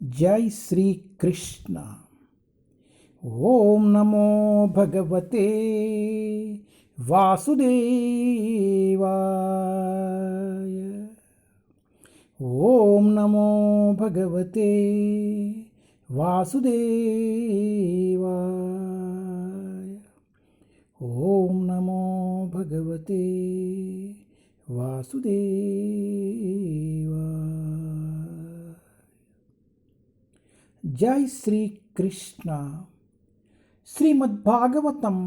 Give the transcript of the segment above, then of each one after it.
जय श्री कृष्ण। ओम नमो भगवते वासुदेवाय। ओम नमो भगवते वासुदेवाय। ओम नमो भगवते वासुदेवाय। जय Shri Krishna. Shrimad Bhagavatam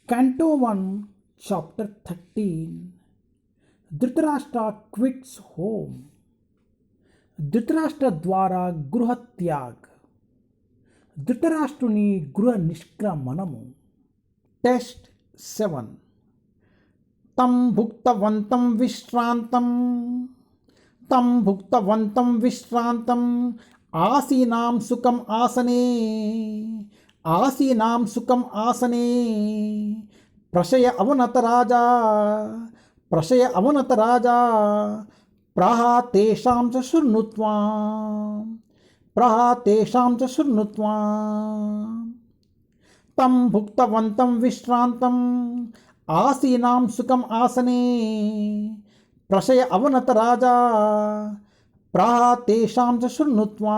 canto 1 chapter 13। Dhritarashtra quits home. Dhritarashtra ద్వారా గృహత్యాగ్. ధృతరాష్ట్రుని గృహ నిష్క్రమణము. టెస్ట్ 7. తం భుక్తవంతం విశ్రాంతం ఆసీనాం సుఖం ఆసనే ప్రశయ అవనత రాజా ప్రహాతేషాం చ శృణుత్వా తం భుక్తవంతం విశ్రాంతం ఆసీనాం సుఖం ఆసనే ప్రశయ అవనత రాజా ప్రహాతేషాం చ శృణుత్వా.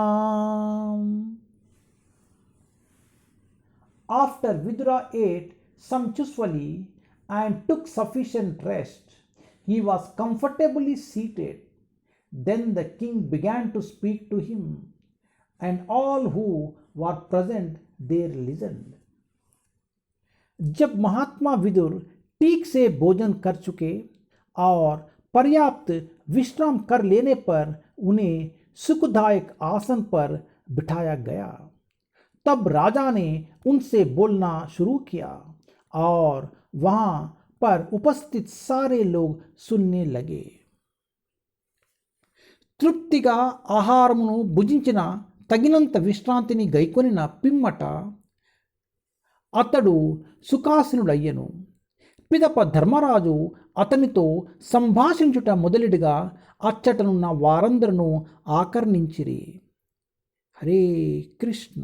After Vidura ate sumptuously and took sufficient rest, he was comfortably seated. Then the king began to speak to him, and all who were present there listened. जब महात्मा विदुर ठीक से भोजन कर चुके और पर्याप्त विश्राम कर लेने पर उन्हें सुखदायक आसन पर बिठाया गया, तब राजा ने उनसे बोलना शुरू किया और वहां पर उपस्थित सारे लोग सुनने लगे. తృప్తిగా ఆహారమును భుజించిన తగినంత విశ్రాంతిని గైకొనిన పిమ్మట అతడు సుఖాసీనుడయ్యను. పిదప ధర్మరాజు అతనితో సంభాషించుట మొదలుడిగా అచ్చటనున్న వారందరూ ఆకర్ణించిరి. హరే కృష్ణ.